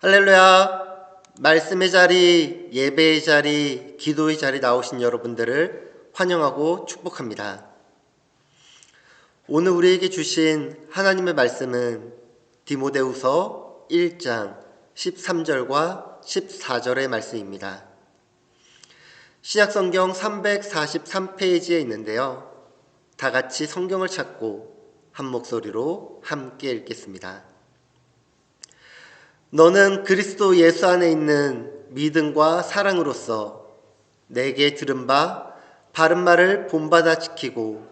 할렐루야. 말씀의 자리, 예배의 자리, 기도의 자리 나오신 여러분들을 환영하고 축복합니다. 오늘 우리에게 주신 하나님의 말씀은 디모데후서 1장 13절과 14절의 말씀입니다. 신약성경 343페이지에 있는데요. 다 같이 성경을 찾고 한 목소리로 함께 읽겠습니다. 너는 그리스도 예수 안에 있는 믿음과 사랑으로서 내게 들은 바 바른 말을 본받아 지키고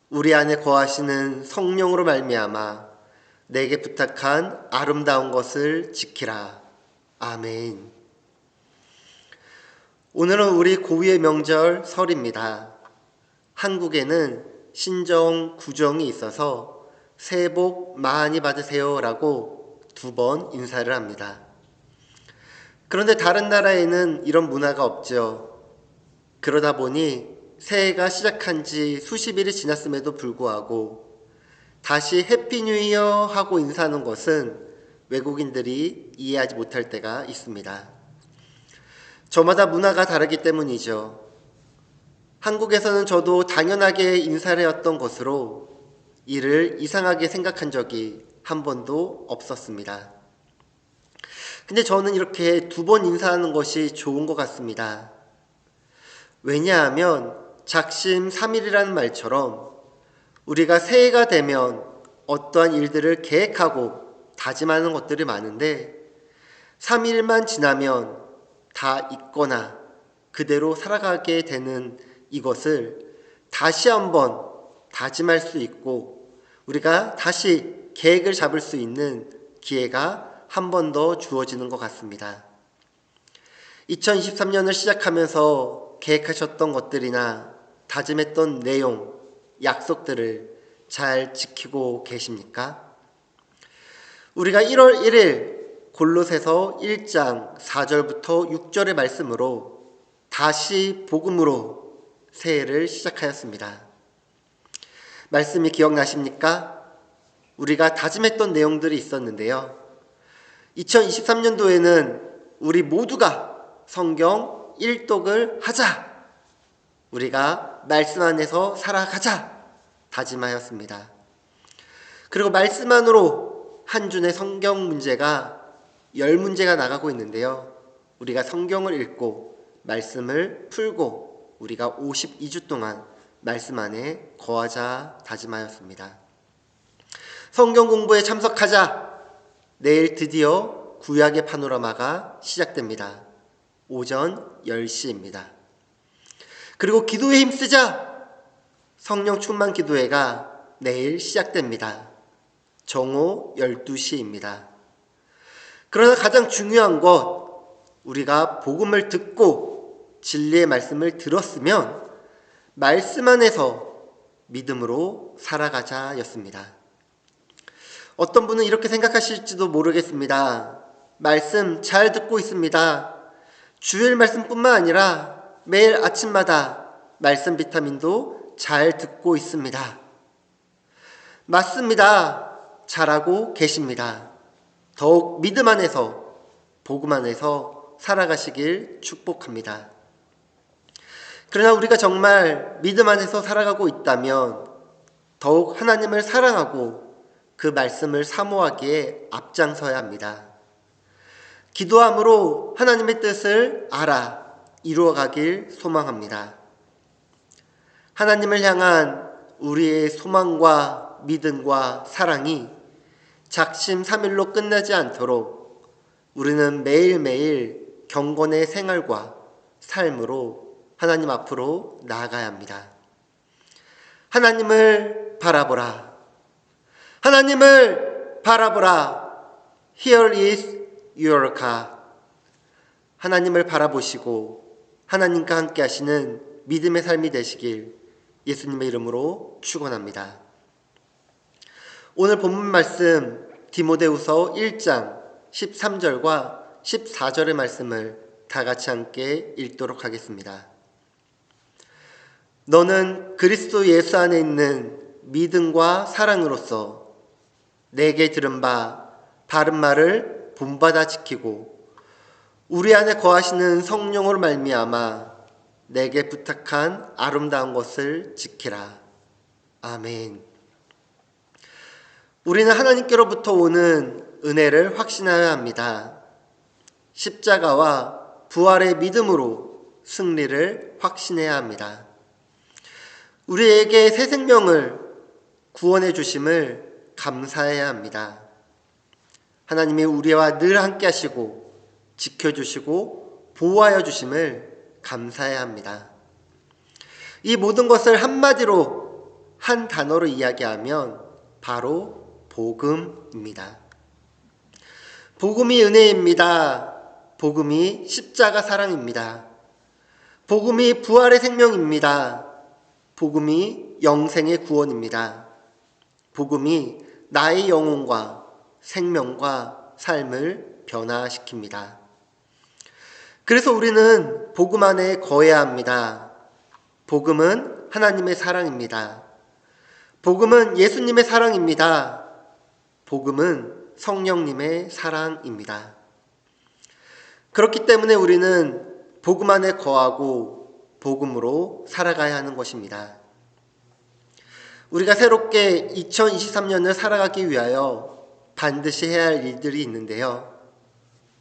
우리 안에 거하시는 성령으로 말미암아 내게 부탁한 아름다운 것을 지키라. 아멘. 오늘은 우리 고유의 명절 설입니다. 한국에는 신정 구정이 있어서 새해 복 많이 받으세요 라고 2번 인사를 합니다. 그런데 다른 나라에는 이런 문화가 없죠. 그러다 보니 새해가 시작한 지 수십 일이 지났음에도 불구하고 다시 해피 뉴 이어 하고 인사하는 것은 외국인들이 이해하지 못할 때가 있습니다. 저마다 문화가 다르기 때문이죠. 한국에서는 저도 당연하게 인사를 해왔던 것으로 이를 이상하게 생각한 적이 한 번도 없었습니다. 근데 저는 이렇게 2번 인사하는 것이 좋은 것 같습니다. 왜냐하면 작심 3일이라는 말처럼 우리가 새해가 되면 어떠한 일들을 계획하고 다짐하는 것들이 많은데 3일만 지나면 다 잊거나 그대로 살아가게 되는 이것을 다시 한번 다짐할 수 있고 우리가 다시 계획을 잡을 수 있는 기회가 한 번 더 주어지는 것 같습니다. 2023년을 시작하면서 계획하셨던 것들이나 다짐했던 내용, 약속들을 잘 지키고 계십니까? 우리가 1월 1일 골로새서 1장 4절부터 6절의 말씀으로 다시 복음으로 새해를 시작하였습니다. 말씀이 기억나십니까? 우리가 다짐했던 내용들이 있었는데요. 2023년도에는 우리 모두가 성경 일독을 하자. 우리가 말씀 안에서 살아가자. 다짐하였습니다. 그리고 말씀 안으로 한 주의 성경 문제가 10문제가 나가고 있는데요. 우리가 성경을 읽고 말씀을 풀고 우리가 52주 동안 말씀 안에 거하자 다짐하였습니다. 성경 공부에 참석하자. 내일 드디어 구약의 파노라마가 시작됩니다. 오전 10시입니다. 그리고 기도에 힘쓰자. 성령 충만 기도회가 내일 시작됩니다. 정오 12시입니다. 그러나 가장 중요한 것, 우리가 복음을 듣고 진리의 말씀을 들었으면 말씀 안에서 믿음으로 살아가자였습니다. 어떤 분은 이렇게 생각하실지도 모르겠습니다. 말씀 잘 듣고 있습니다. 주일 말씀뿐만 아니라 매일 아침마다 말씀 비타민도 잘 듣고 있습니다. 맞습니다. 잘하고 계십니다. 더욱 믿음 안에서 복음 안에서 살아가시길 축복합니다. 그러나 우리가 정말 믿음 안에서 살아가고 있다면 더욱 하나님을 사랑하고 그 말씀을 사모하기에 앞장서야 합니다. 기도함으로 하나님의 뜻을 알아 이루어가길 소망합니다. 하나님을 향한 우리의 소망과 믿음과 사랑이 작심 3일로 끝나지 않도록 우리는 매일매일 경건의 생활과 삶으로 하나님 앞으로 나아가야 합니다. 하나님을 바라보라. 하나님을 바라보라. Here is your God. 하나님을 바라보시고 하나님과 함께 하시는 믿음의 삶이 되시길 예수님의 이름으로 축원합니다. 오늘 본문 말씀 디모데후서 1장 13절과 14절의 말씀을 다 같이 함께 읽도록 하겠습니다. 너는 그리스도 예수 안에 있는 믿음과 사랑으로서 내게 들은 바 바른 말을 본받아 지키고 우리 안에 거하시는 성령으로 말미암아 내게 부탁한 아름다운 것을 지키라. 아멘. 우리는 하나님께로부터 오는 은혜를 확신하여야 합니다. 십자가와 부활의 믿음으로 승리를 확신해야 합니다. 우리에게 새 생명을 구원해 주심을 감사해야 합니다. 하나님이 우리와 늘 함께 하시고 지켜주시고 보호하여 주심을 감사해야 합니다. 이 모든 것을 한마디로 한 단어로 이야기하면 바로 복음입니다. 복음이 은혜입니다. 복음이 십자가 사랑입니다. 복음이 부활의 생명입니다. 복음이 영생의 구원입니다. 복음이 나의 영혼과 생명과 삶을 변화시킵니다. 그래서 우리는 복음 안에 거해야 합니다. 복음은 하나님의 사랑입니다. 복음은 예수님의 사랑입니다. 복음은 성령님의 사랑입니다. 그렇기 때문에 우리는 복음 안에 거하고 복음으로 살아가야 하는 것입니다. 우리가 새롭게 2023년을 살아가기 위하여 반드시 해야 할 일들이 있는데요.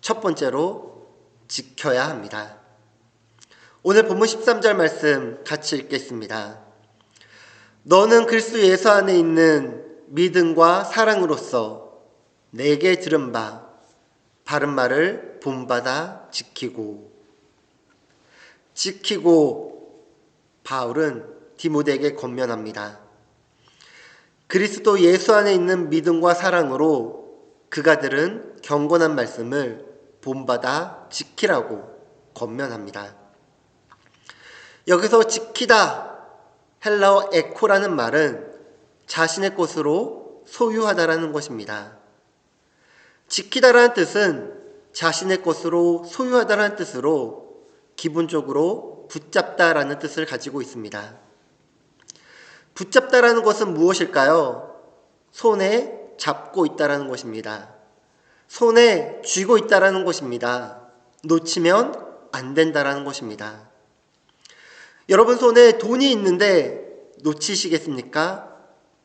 첫 번째로 지켜야 합니다. 오늘 본문 13절 말씀 같이 읽겠습니다. 너는 그리스도 예수 안에 있는 믿음과 사랑으로서 내게 들은 바 바른 말을 본받아 지키고 바울은 디모데에게 권면합니다. 그리스도 예수 안에 있는 믿음과 사랑으로 그가 들은 경건한 말씀을 본받아 지키라고 권면합니다. 여기서 지키다, 헬라어 에코라는 말은 자신의 것으로 소유하다라는 것입니다. 지키다라는 뜻은 자신의 것으로 소유하다라는 뜻으로 기본적으로 붙잡다라는 뜻을 가지고 있습니다. 붙잡다라는 것은 무엇일까요? 손에 잡고 있다라는 것입니다. 손에 쥐고 있다라는 것입니다. 놓치면 안 된다라는 것입니다. 여러분 손에 돈이 있는데 놓치시겠습니까?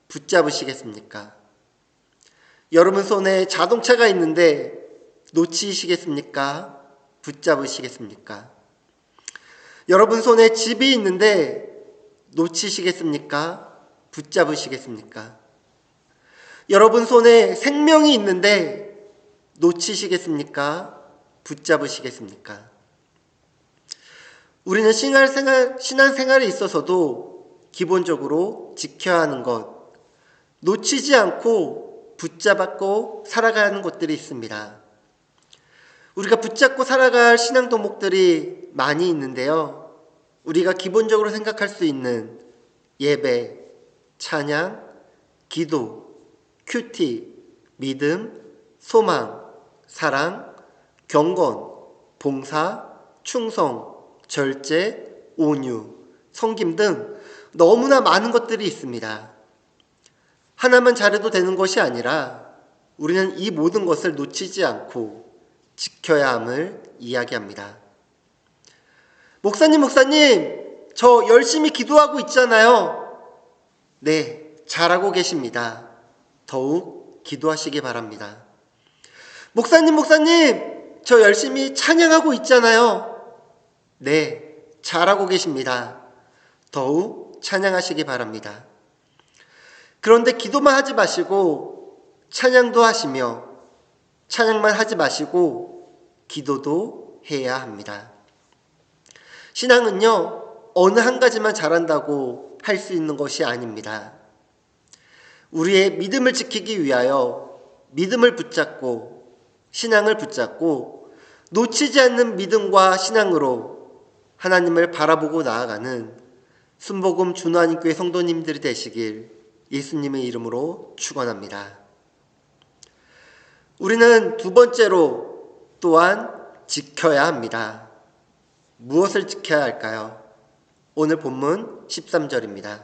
붙잡으시겠습니까? 여러분 손에 자동차가 있는데 놓치시겠습니까? 붙잡으시겠습니까? 여러분 손에 집이 있는데 놓치시겠습니까? 붙잡으시겠습니까? 여러분 손에 생명이 있는데 놓치시겠습니까? 붙잡으시겠습니까? 우리는 신앙생활에 있어서도 기본적으로 지켜야 하는 것, 놓치지 않고 붙잡고 살아가야 하는 것들이 있습니다. 우리가 붙잡고 살아갈 신앙 덕목들이 많이 있는데요. 우리가 기본적으로 생각할 수 있는 예배, 찬양, 기도, 큐티, 믿음, 소망, 사랑, 경건, 봉사, 충성, 절제, 온유, 섬김 등 너무나 많은 것들이 있습니다. 하나만 잘해도 되는 것이 아니라 우리는 이 모든 것을 놓치지 않고 지켜야 함을 이야기합니다. 목사님, 저 열심히 기도하고 있잖아요. 네, 잘하고 계십니다. 더욱 기도하시기 바랍니다. 목사님, 저 열심히 찬양하고 있잖아요. 네, 잘하고 계십니다. 더욱 찬양하시기 바랍니다. 그런데 기도만 하지 마시고 찬양도 하시며 찬양만 하지 마시고 기도도 해야 합니다. 신앙은요, 어느 한 가지만 잘한다고 할 수 있는 것이 아닙니다. 우리의 믿음을 지키기 위하여 믿음을 붙잡고 신앙을 붙잡고 놓치지 않는 믿음과 신앙으로 하나님을 바라보고 나아가는 순복음 준환교회 성도님들이 되시길 예수님의 이름으로 축원합니다. 우리는 두 번째로 또한 지켜야 합니다. 무엇을 지켜야 할까요? 오늘 본문 13절입니다.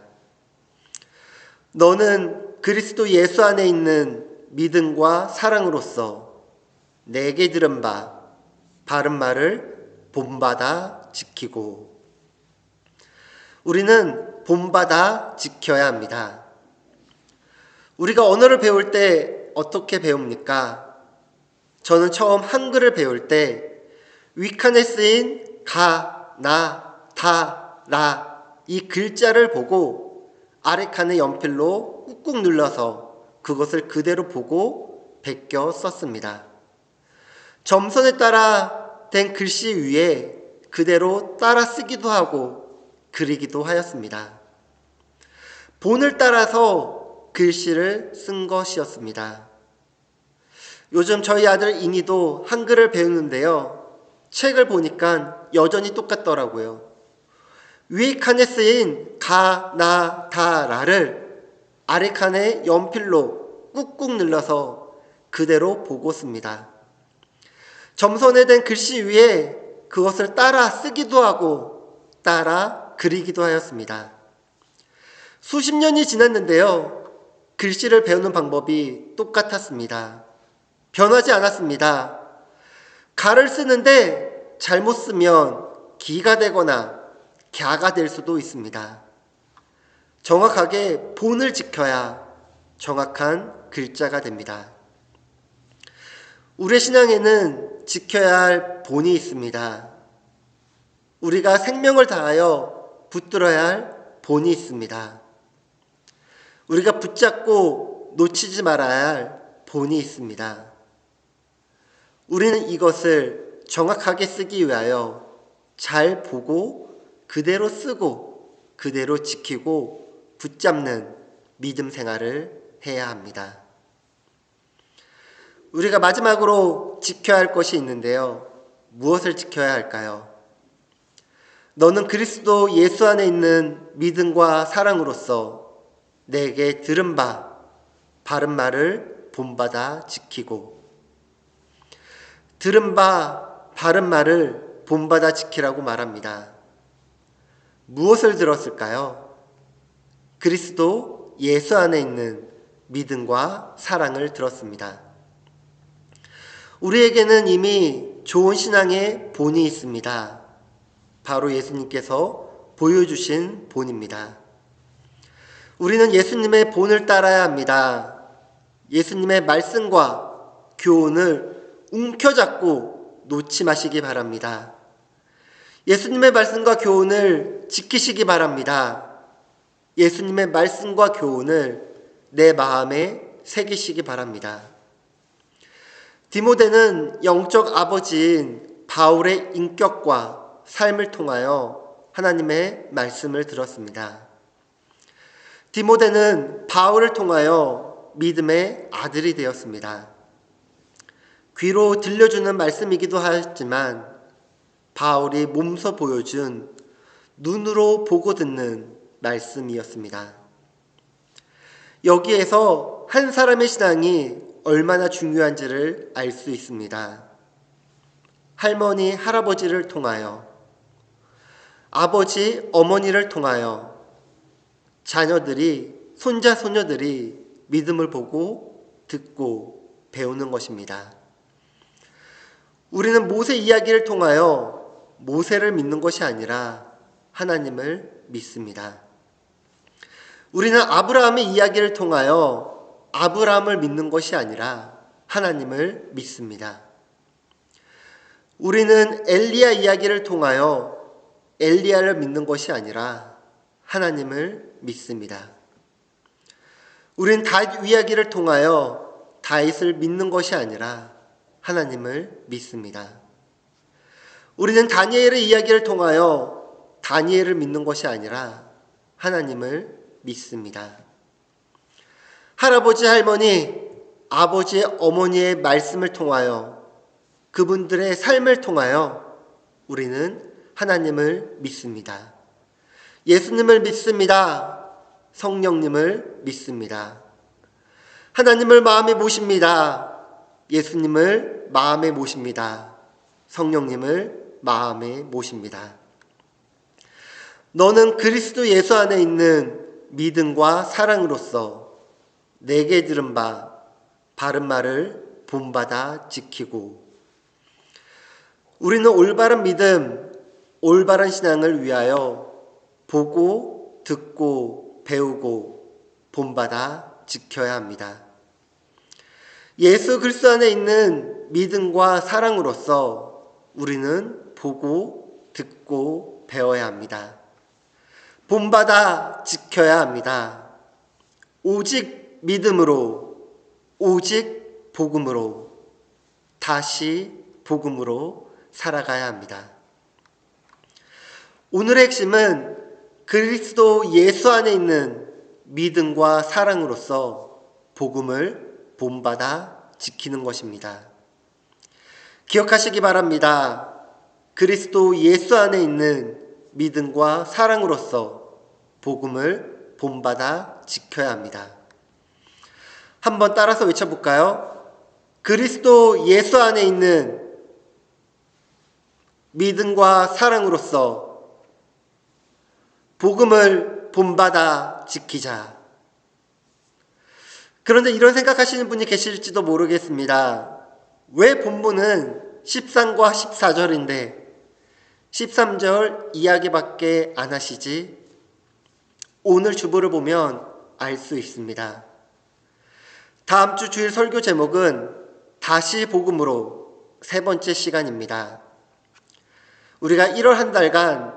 너는 그리스도 예수 안에 있는 믿음과 사랑으로서 내게 들은 바 바른 말을 본받아 지키고. 우리는 본받아 지켜야 합니다. 우리가 언어를 배울 때 어떻게 배웁니까? 저는 처음 한글을 배울 때 윗칸에 쓰인 가, 나, 다, 라 이 글자를 보고 아래칸에 연필로 꾹꾹 눌러서 그것을 그대로 보고 베껴 썼습니다. 점선에 따라 된 글씨 위에 그대로 따라 쓰기도 하고 그리기도 하였습니다. 본을 따라서 글씨를 쓴 것이었습니다. 요즘 저희 아들 인이도 한글을 배우는데요. 책을 보니까 여전히 똑같더라고요. 위에 칸에 쓰인 가, 나, 다, 라를 아래 칸에 연필로 꾹꾹 눌러서 그대로 보고 씁니다. 점선에 된 글씨 위에 그것을 따라 쓰기도 하고 따라 그리기도 하였습니다. 수십 년이 지났는데요. 글씨를 배우는 방법이 똑같았습니다. 변하지 않았습니다. 가를 쓰는데 잘못 쓰면 기가 되거나 갸가 될 수도 있습니다. 정확하게 본을 지켜야 정확한 글자가 됩니다. 우리의 신앙에는 지켜야 할 본이 있습니다. 우리가 생명을 다하여 붙들어야 할 본이 있습니다. 우리가 붙잡고 놓치지 말아야 할 본이 있습니다. 우리는 이것을 정확하게 쓰기 위하여 잘 보고 그대로 쓰고 그대로 지키고 붙잡는 믿음 생활을 해야 합니다. 우리가 마지막으로 지켜야 할 것이 있는데요. 무엇을 지켜야 할까요? 너는 그리스도 예수 안에 있는 믿음과 사랑으로서 내게 들은 바 바른 말을 본받아 지키고. 들은 바 바른 말을 본받아 지키라고 말합니다. 무엇을 들었을까요? 그리스도 예수 안에 있는 믿음과 사랑을 들었습니다. 우리에게는 이미 좋은 신앙의 본이 있습니다. 바로 예수님께서 보여주신 본입니다. 우리는 예수님의 본을 따라야 합니다. 예수님의 말씀과 교훈을 움켜잡고 놓지 마시기 바랍니다. 예수님의 말씀과 교훈을 지키시기 바랍니다. 예수님의 말씀과 교훈을 내 마음에 새기시기 바랍니다. 디모데는 영적 아버지인 바울의 인격과 삶을 통하여 하나님의 말씀을 들었습니다. 디모데는 바울을 통하여 믿음의 아들이 되었습니다. 귀로 들려주는 말씀이기도 하지만 바울이 몸소 보여준 눈으로 보고 듣는 말씀이었습니다. 여기에서 한 사람의 신앙이 얼마나 중요한지를 알 수 있습니다. 할머니, 할아버지를 통하여, 아버지, 어머니를 통하여 자녀들이, 손자, 소녀들이 믿음을 보고 듣고 배우는 것입니다. 우리는 모세 이야기를 통하여 모세를 믿는 것이 아니라 하나님을 믿습니다. 우리는 아브라함의 이야기를 통하여 아브라함을 믿는 것이 아니라 하나님을 믿습니다. 우리는 엘리야 이야기를 통하여 엘리야를 믿는 것이 아니라 하나님을 믿습니다. 우리는 다윗 이야기를 통하여 다윗을 믿는 것이 아니라 하나님을 믿습니다. 우리는 다니엘의 이야기를 통하여 다니엘을 믿는 것이 아니라 하나님을 믿습니다. 할아버지, 할머니, 아버지, 어머니의 말씀을 통하여 그분들의 삶을 통하여 우리는 하나님을 믿습니다. 예수님을 믿습니다. 성령님을 믿습니다. 하나님을 마음에 모십니다. 예수님을 마음에 모십니다. 성령님을 마음에 모십니다. 너는 그리스도 예수 안에 있는 믿음과 사랑으로서 내게 들은 바 바른 말을 본받아 지키고. 우리는 올바른 믿음, 올바른 신앙을 위하여 보고, 듣고, 배우고, 본받아 지켜야 합니다. 예수 그리스도 안에 있는 믿음과 사랑으로서 우리는 보고, 듣고, 배워야 합니다. 본받아 지켜야 합니다. 오직 믿음으로, 오직 복음으로, 다시 복음으로 살아가야 합니다. 오늘의 핵심은 그리스도 예수 안에 있는 믿음과 사랑으로서 복음을 본받아 지키는 것입니다. 기억하시기 바랍니다. 그리스도 예수 안에 있는 믿음과 사랑으로서 복음을 본받아 지켜야 합니다. 한번 따라서 외쳐볼까요? 그리스도 예수 안에 있는 믿음과 사랑으로서 복음을 본받아 지키자. 그런데 이런 생각하시는 분이 계실지도 모르겠습니다. 왜 본문은 13과 14절인데 13절 이야기밖에 안 하시지? 오늘 주보를 보면 알 수 있습니다. 다음 주 주일 설교 제목은 다시 복음으로 세 번째 시간입니다. 우리가 1월 한 달간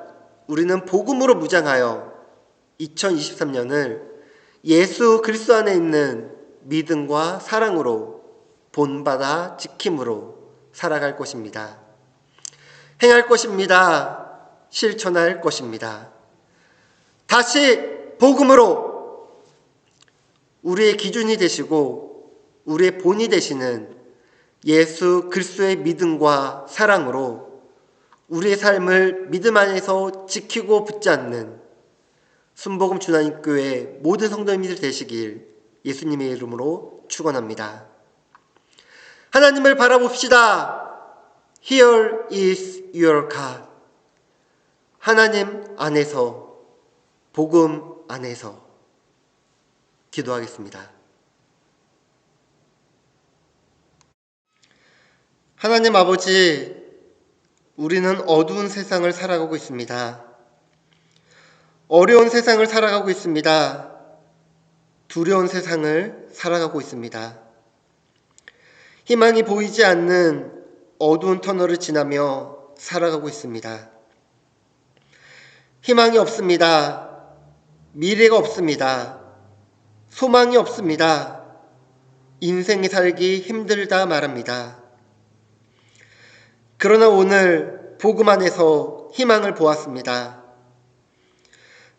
우리는 복음으로 무장하여 2023년을 예수 그리스도 안에 있는 믿음과 사랑으로 본받아 지킴으로 살아갈 것입니다. 행할 것입니다. 실천할 것입니다. 다시 복음으로 우리의 기준이 되시고 우리의 본이 되시는 예수 그리스도의 믿음과 사랑으로 우리의 삶을 믿음 안에서 지키고 붙잡는 순복음 주나님교회 모든 성도님들 되시길 예수님의 이름으로 축원합니다. 하나님을 바라봅시다. Here is your God. 하나님 안에서, 복음 안에서 기도하겠습니다. 하나님 아버지, 우리는 어두운 세상을 살아가고 있습니다. 어려운 세상을 살아가고 있습니다. 두려운 세상을 살아가고 있습니다. 희망이 보이지 않는 어두운 터널을 지나며 살아가고 있습니다. 희망이 없습니다. 미래가 없습니다. 소망이 없습니다. 인생이 살기 힘들다 말합니다. 그러나 오늘 복음 안에서 희망을 보았습니다.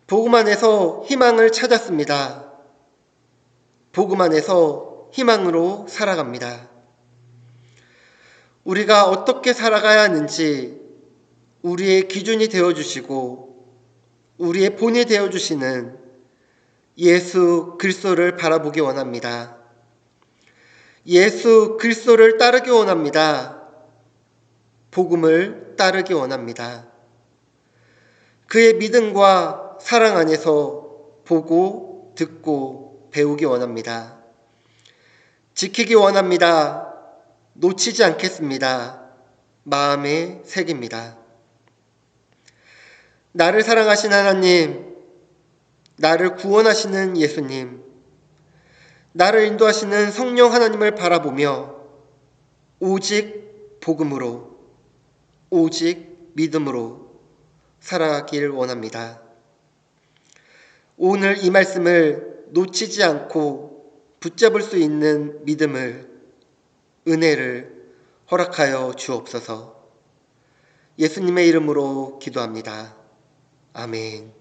복음 안에서 희망을 찾았습니다. 복음 안에서 희망으로 살아갑니다. 우리가 어떻게 살아가야 하는지 우리의 기준이 되어주시고 우리의 본이 되어주시는 예수 그리스도를 바라보기 원합니다. 예수 그리스도를 따르기 원합니다. 복음을 따르기 원합니다. 그의 믿음과 사랑 안에서 보고 듣고 배우기 원합니다. 지키기 원합니다. 놓치지 않겠습니다. 마음에 새깁니다. 나를 사랑하신 하나님, 나를 구원하시는 예수님, 나를 인도하시는 성령 하나님을 바라보며 오직 복음으로, 오직 믿음으로 살아가길 원합니다. 오늘 이 말씀을 놓치지 않고 붙잡을 수 있는 믿음을, 은혜를 허락하여 주옵소서. 예수님의 이름으로 기도합니다. 아멘.